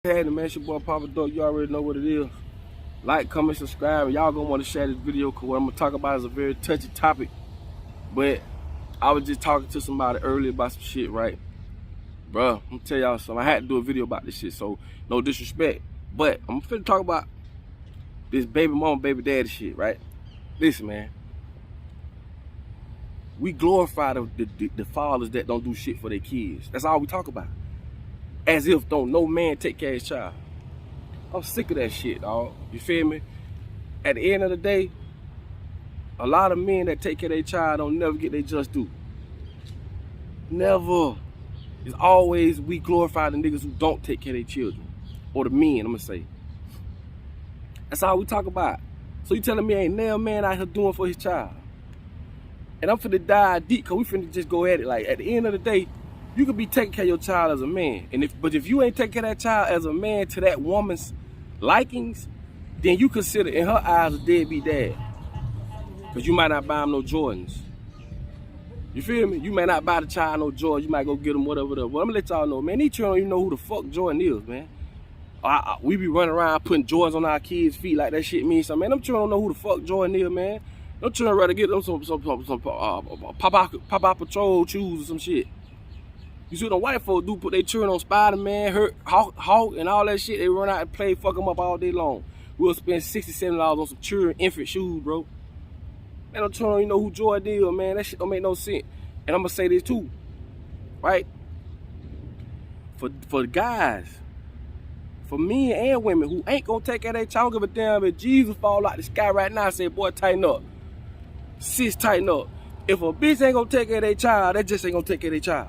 Hey, man, it's your boy Papa Duck. You already know what it is. Like, comment, subscribe, and y'all gonna want to share this video because what I'm gonna talk about is a very touchy topic. But I was just talking to somebody earlier about some shit, right? Bruh, I'm gonna tell y'all something. I had to do a video about this shit, so no disrespect. But I'm finna talk about this baby mama, baby daddy shit, right? Listen, man. We glorify the fathers that don't do shit for their kids. That's all we talk about. As if don't no man take care of his child. I'm sick of that shit, dog. You feel me? At the end of the day, a lot of men that take care of their child don't never get their just due. Never. It's always we glorify the niggas who don't take care of their children. Or the men, I'm gonna say. That's all we talk about. So you telling me ain't no man out here doing for his child. And I'm finna dive deep because we finna just go at it. Like, at the end of the day, you could be taking care of your child as a man. But if you ain't taking care of that child as a man to that woman's likings, then you consider in her eyes a deadbeat dad. Because you might not buy him no Jordans. You feel me? You may not buy the child no Jordans. You might go get him whatever. But I'm going to let y'all know, man, these children don't even know who the fuck Jordan is, man. We be running around putting Jordans on our kids' feet like that shit means something. Man, them children don't know who the fuck Jordan is, man. Them children rather get them some Pop-Out Patrol shoes or some shit. You see what them white folks do, put their children on Spider-Man, Hawk, and all that shit. They run out and play, fuck them up all day long. We'll spend $60, $70 on some children infant shoes, bro. Man, them children don't even know who Jordan is, man. That shit don't make no sense. And I'm gonna say this too, right? For the guys, for men and women who ain't gonna take care of their child, don't give a damn if Jesus fall out the sky right now and say, boy, tighten up. Sis, tighten up. If a bitch ain't gonna take care of their child, that just ain't gonna take care of their child.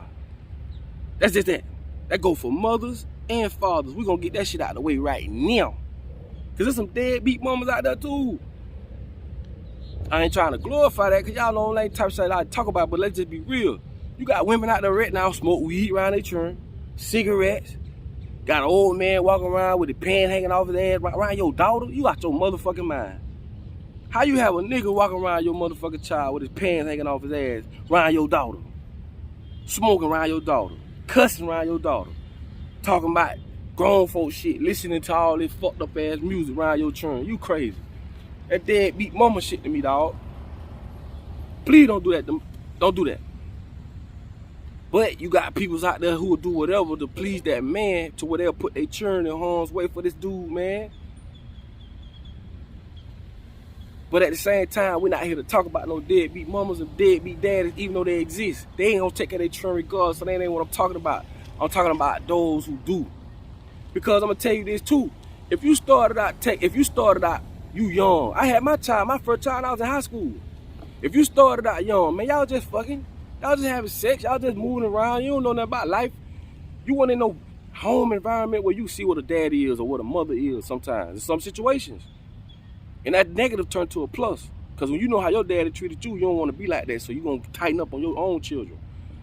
That's just that. That go for mothers and fathers. We gonna get that shit out of the way right now. Cause there's some deadbeat mamas out there too. I ain't trying to glorify that, cause y'all know ain't type of shit I talk about, but let's just be real. You got women out there right now smoke weed around their children, cigarettes. Got an old man walking around with his pants hanging off his ass around your daughter. You out your motherfucking mind. How you have a nigga walking around your motherfucking child with his pants hanging off his ass around your daughter? Smoking around your daughter. Cussing around your daughter, talking about grown folk shit, listening to all this fucked up ass music around your children. You crazy. That deadbeat mama shit to me, dog. Please don't do that. Don't do that. But you got peoples out there who will do whatever to please that man to where they'll put their children in harm's way for this dude, man. But at the same time, we're not here to talk about no deadbeat mamas and deadbeat daddies, even though they exist. They ain't gonna take care of their children regardless, so that ain't what I'm talking about. I'm talking about those who do. Because I'm gonna tell you this too. If you started out you young. I had my first child when I was in high school. If you started out young, man, y'all just fucking, y'all just having sex, y'all just moving around, you don't know nothing about life. You want in no home environment where you see what a daddy is or what a mother is sometimes, in some situations. And that negative turned to a plus. Because when you know how your daddy treated you, you don't want to be like that. So you're going to tighten up on your own children.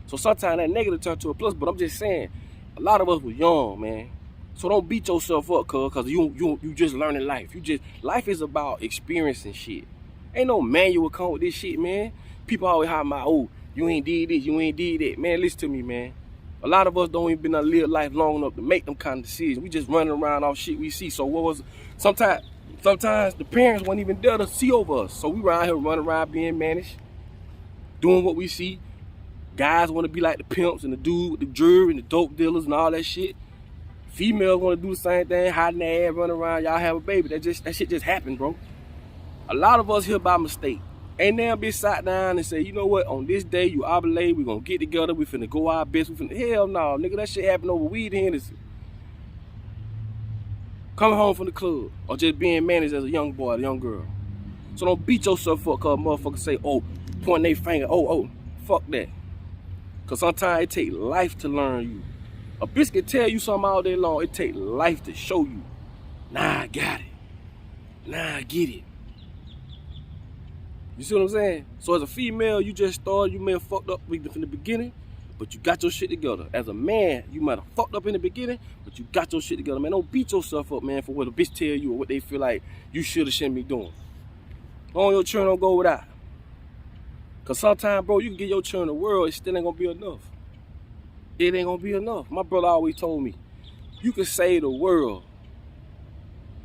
So sometimes that negative turned to a plus. But I'm just saying, a lot of us were young, man. So don't beat yourself up, cuz, because you just learning life. Life is about experiencing shit. Ain't no manual come with this shit, man. People always holler about, oh, you ain't did this, you ain't did that. Man, listen to me, man. A lot of us don't even been to live life long enough to make them kind of decisions. We just running around off shit we see. So what was Sometimes the parents weren't even there to see over us. So we around here running around being managed, doing what we see. Guys want to be like the pimps and the dude with the jewelry and the dope dealers and all that shit. Females want to do the same thing, hiding their ass, running around. Y'all have a baby. That shit just happened, bro. A lot of us here by mistake. Ain't now be sat down and say, you know what, on this day, you ovulate, we gonna get together, we finna go our best, hell no, nigga, that shit happened over weed and Hennessy. Coming home from the club, or just being managed as a young boy, a young girl. So don't beat yourself up because motherfuckers say, oh, point their finger, oh, fuck that. Because sometimes it takes life to learn you. A bitch can tell you something all day long, it takes life to show you. Nah, I got it. Nah, I get it. You see what I'm saying? So as a female, you just started, you may have fucked up from the beginning, but you got your shit together. As a man, you might have fucked up in the beginning, but you got your shit together, man. Don't beat yourself up, man, for what a bitch tell you or what they feel like you should or shouldn't be doing. Long your children don't go without. Because sometimes, bro, you can give your children the world, it still ain't going to be enough. It ain't going to be enough. My brother always told me, You can save the world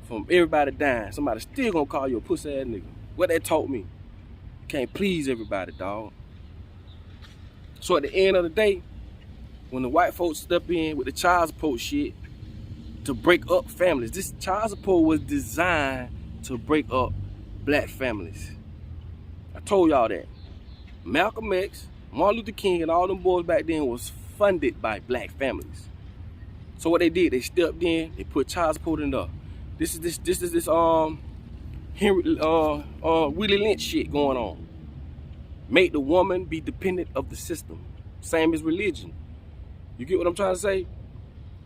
from everybody dying. Somebody still gonna call you a pussy ass nigga. What that taught me. You can't please everybody, dog. So at the end of the day, when the white folks step in with the child support shit to break up families, this child support was designed to break up black families. I told y'all that. Malcolm X, Martin Luther King, and all them boys back then was funded by black families. So what they did, they stepped in, they put child support in there. This is Willie Lynch shit going on. Make the woman be dependent of the system. Same as religion. You get what I'm trying to say?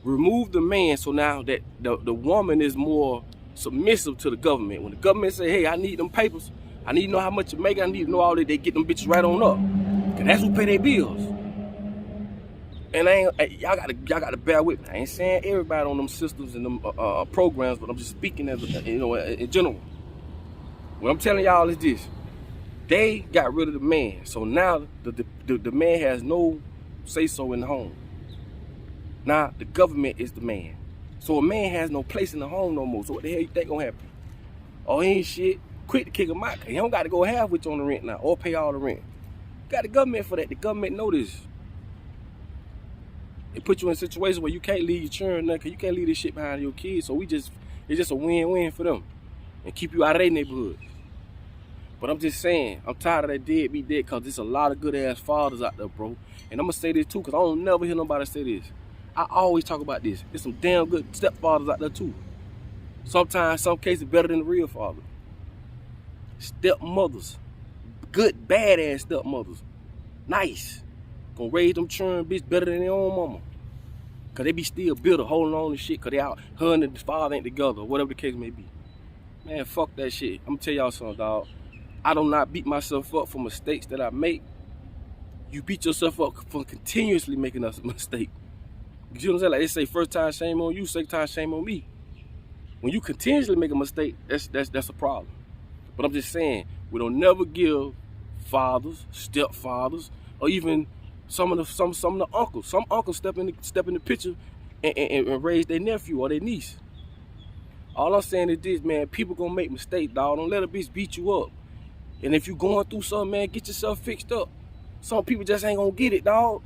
Remove the man so now that the woman is more submissive to the government. When the government say, hey, I need them papers, I need to know how much you make, I need to know all that, they get them bitches right on up. Cause that's who pay their bills. And y'all gotta bear with me. I ain't saying everybody on them systems and them programs, but I'm just speaking as in general. What I'm telling y'all is this: they got rid of the man, so now the man has no say so in the home. Now the government is the man, so a man has no place in the home no more. So what the hell you think gonna happen? Oh, he ain't shit. Quick to kick him out. He don't got to go half with you on the rent now or pay all the rent. Got the government for that. The government know this. It put you in a situation where you can't leave your children, because you can't leave this shit behind your kids. So it's just a win-win for them and keep you out of their neighborhood. But I'm just saying, I'm tired of that deadbeat dead, because there's a lot of good-ass fathers out there, bro. And I'm going to say this too, because I don't never hear nobody say this. I always talk about this. There's some damn good stepfathers out there too. Sometimes, some cases, better than the real father. Stepmothers. Good, badass stepmothers. Nice. Gonna raise them children, bitch, better than their own mama. Cause they be still bitter, holding on to shit, cause they out, her and the father ain't together, whatever the case may be. Man, fuck that shit. I'm gonna tell y'all something, dog. I do not beat myself up for mistakes that I make. You beat yourself up for continuously making a mistake. You see what I'm saying? Like they say, first time shame on you, second time shame on me. When you continuously make a mistake, that's a problem. But I'm just saying, we don't never give fathers, stepfathers, or even some of the uncles. Some uncles step in the picture and raise their nephew or their niece. All I'm saying is this, man, people gonna make mistakes, dog. Don't let a bitch beat you up. And if you going through something, man, get yourself fixed up. Some people just ain't gonna get it, dog.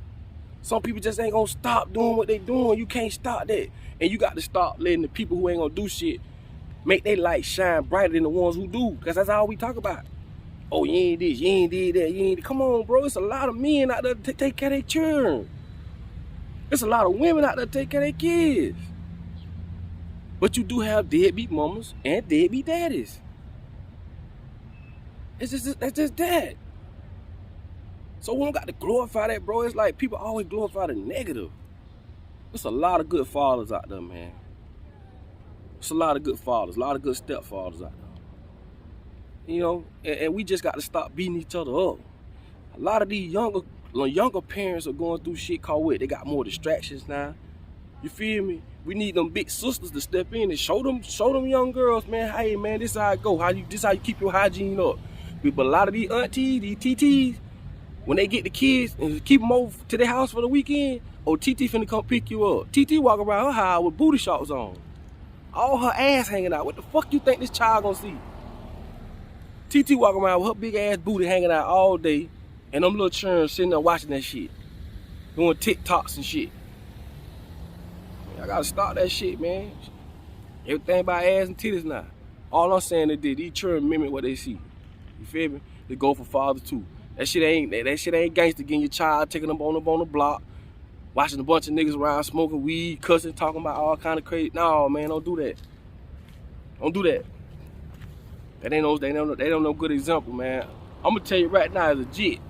Some people just ain't gonna stop doing what they doing. You can't stop that. And you got to stop letting the people who ain't gonna do shit make their light shine brighter than the ones who do. Because that's all we talk about. Oh, you ain't this, you ain't did that, you ain't... Come on, bro. It's a lot of men out there to take care of their children. There's a lot of women out there to take care of their kids. But you do have deadbeat mamas and deadbeat daddies. That's just that. So we don't got to glorify that, bro. It's like people always glorify the negative. There's a lot of good fathers out there, man. There's a lot of good fathers, a lot of good stepfathers out there. You know, and we just got to stop beating each other up. A lot of these younger parents are going through shit called what? They got more distractions now. You feel me? We need them big sisters to step in and show them young girls, man, hey man, this how it go. This how you keep your hygiene up. But a lot of these aunties, these TTs, when they get the kids and keep them over to their house for the weekend, oh, TT finna come pick you up. TT walk around her house with booty shorts on. All her ass hanging out. What the fuck you think this child gonna see? TT walk around with her big ass booty hanging out all day, and them little children sitting there watching that shit. Doing TikToks and shit. I gotta stop that shit, man. Everything about ass and titties now. All I'm saying is these children mimic what they see. You feel me? They go for father too. That shit ain't gangster, getting your child, taking them on the block, watching a bunch of niggas around smoking weed, cussing, talking about all kind of crazy. No, man, don't do that. Don't do that. They don't know good example, man. I'm gonna tell you right now, legit.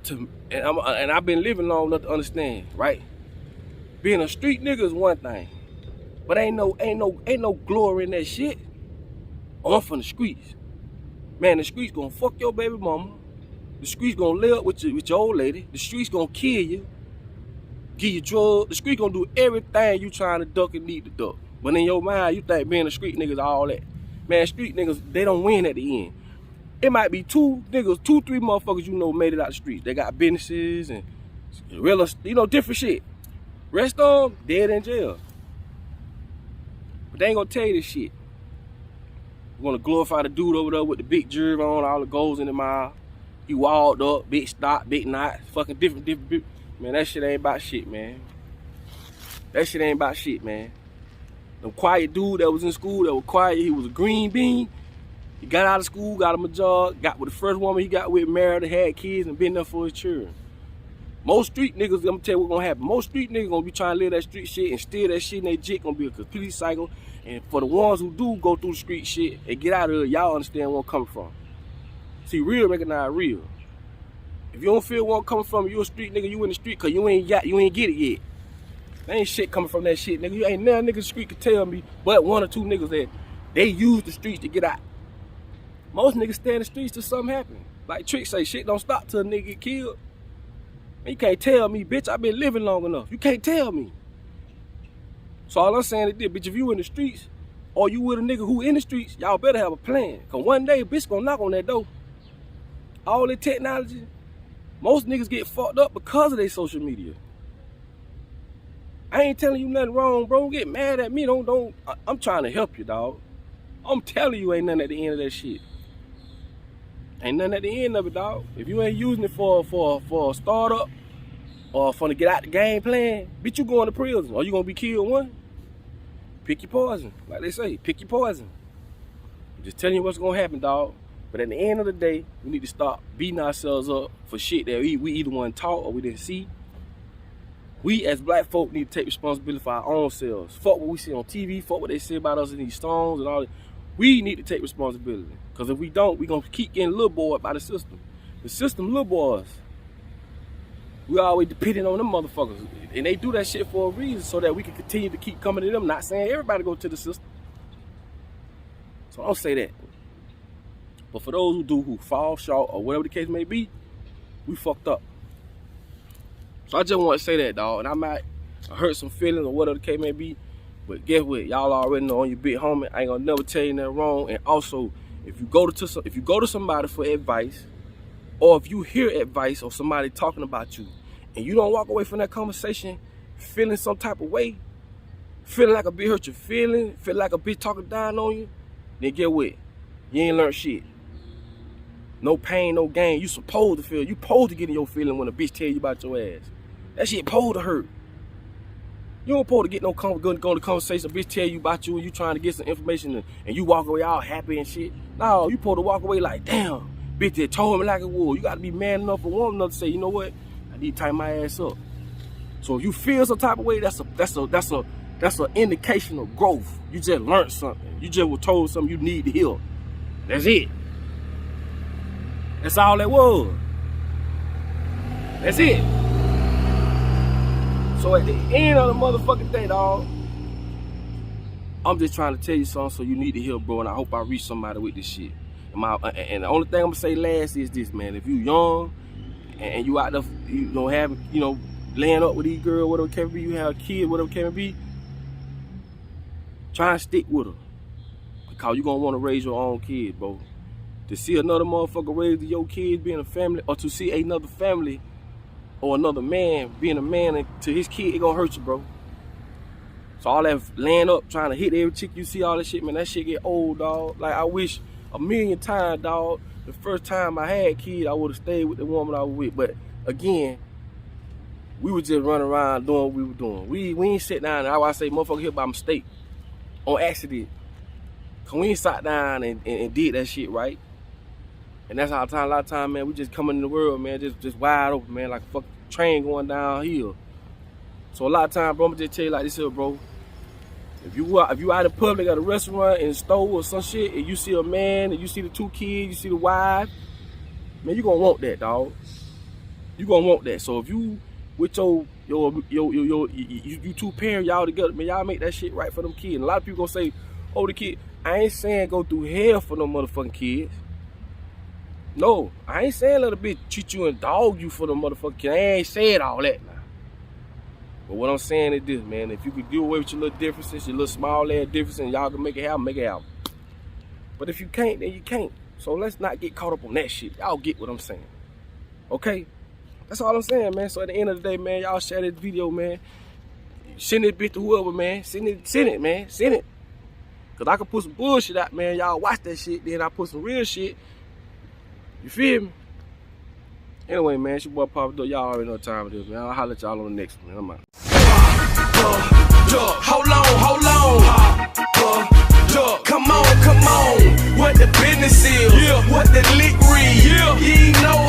And I've been living long enough to understand, right? Being a street nigga is one thing, but ain't no glory in that shit. I'm from the streets. Man, the streets gonna fuck your baby mama. The streets gonna lay up with your old lady. The streets gonna kill you, give you drugs. The streets gonna do everything you trying to duck and need to duck. But in your mind, you think being a street nigga is all that. Man, street niggas, they don't win at the end. It might be two, three motherfuckers you know made it out the streets. They got businesses and real estate, different shit. Rest of them, dead in jail. But they ain't gonna tell you this shit. You wanna glorify the dude over there with the big jewelry on, all the goals in the mouth. He walled up, big stock, big knot, fucking different. Man, that shit ain't about shit, man. That shit ain't about shit, man. The quiet dude that was in school, that was quiet, he was a green bean. He got out of school, got him a job, got with the first woman he got with, married, had kids, and been there for his children. Most street niggas, I'm gonna tell you what's gonna happen. Most street niggas gonna be trying to live that street shit and steal that shit, and they jit gonna be a complete cycle. And for the ones who do go through the street shit and get out of it, y'all understand where I'm coming from. See, real recognize real. If you don't feel where I'm coming from, you a street nigga, you in the street, cause you ain't get it yet. There ain't shit coming from that shit, nigga. You ain't now nigga the street can tell me, but one or two niggas that they use the streets to get out. Most niggas stay in the streets till something happen. Like Trick say, shit don't stop till a nigga get killed. And you can't tell me, bitch, I've been living long enough. You can't tell me. So all I'm saying is this, bitch, if you in the streets, or you with a nigga who in the streets, y'all better have a plan. Cause one day, bitch gonna knock on that door. All the technology, most niggas get fucked up because of their social media. I ain't telling you nothing wrong, bro. Don't get mad at me. I'm trying to help you, dog. I'm telling you ain't nothing at the end of that shit. Ain't nothing at the end of it, dog. If you ain't using it for a startup or for to get out the game plan, bitch, you going to prison or you gonna be killed one. Pick your poison, like they say. Pick your poison. I'm just telling you what's gonna happen, dog. But at the end of the day, we need to stop beating ourselves up for shit that we either wasn't taught or we didn't see. We as black folk need to take responsibility for our own selves. Fuck what we see on TV, fuck what they say about us in these songs and all that. We need to take responsibility. Because if we don't, we're going to keep getting little boyed by the system. The system little boys. We always depending on them motherfuckers. And they do that shit for a reason so that we can continue to keep coming to them. Not saying everybody go to the system. So I don't say that. But for those who do, who fall short or whatever the case may be, we fucked up. So I just want to say that, dog. And I might hurt some feelings or whatever the case may be. But guess what? Y'all already know on your big homie. I ain't gonna never tell you nothing wrong. And also, if you go to somebody for advice, or if you hear advice or somebody talking about you, and you don't walk away from that conversation feeling some type of way, feeling like a bitch hurt your feelings, feel like a bitch talking down on you, then get what? You ain't learned shit. No pain, no gain. You supposed to feel. You supposed to get in your feeling when a bitch tell you about your ass. That shit supposed to hurt. You don't supposed to get no go to conversation, a bitch tell you about you and you trying to get some information and you walk away all happy and shit. No, you supposed to walk away like, damn, bitch that told me like it was. You gotta be man enough for one another to say, you know what? I need to tighten my ass up. So if you feel some type of way, that's an indication of growth. You just learned something. You just were told something you need to hear. That's it. That's all that was. That's it. So at the end of the motherfucking day, dog, I'm just trying to tell you something so you need to hear, bro, and I hope I reach somebody with this shit. And the only thing I'm gonna say last is this, man. If you young and you out there, you know, having, you know, laying up with these girls, whatever it can be, you have a kid, whatever it can be, try and stick with her. Because you're gonna want to raise your own kids, bro. To see another motherfucker raise your kids being a family, or to see another family or another man being a man to his kid, it gonna hurt you, bro. So all that laying up, trying to hit every chick you see, all that shit, man, that shit get old, dog. Like, I wish a million times, dog, the first time I had kids, I would have stayed with the woman I was with. But again, we was just running around doing what we were doing. We ain't sit down, and I say motherfucker here by mistake, on accident. Cause we ain't sat down and did that shit right. And that's our time, a lot of time, man, we just coming in the world, man, just wide open, man, like a fucking train going downhill. So a lot of time, bro, I'm gonna just tell you like this here, bro. If you out in public at a restaurant, in a store or some shit, and you see a man, and you see the two kids, you see the wife, man, you gonna want that, dog. You gonna want that. So if you with you two parents, y'all together, man, y'all make that shit right for them kids. And a lot of people gonna say, oh, the kid, I ain't saying go through hell for no motherfucking kids. No, I ain't saying let a bitch treat you and dog you for the motherfucking kid. I ain't saying all that now. But what I'm saying is this, man. If you could do away with your little differences, your little small ass differences, and y'all can make it happen, make it happen. But if you can't, then you can't. So let's not get caught up on that shit. Y'all get what I'm saying. Okay? That's all I'm saying, man. So at the end of the day, man, y'all share this video, man. Send this bitch to whoever, man. Send it, man. Send it. Cause I can put some bullshit out, man. Y'all watch that shit, then I put some real shit. You feel me? Anyway, man, it's your boy Papa Duck. Y'all already know the time it is, man. I'll holler at y'all on the next one, man. I'm out. Hold on. Come on. What the business is? What the lick read? You know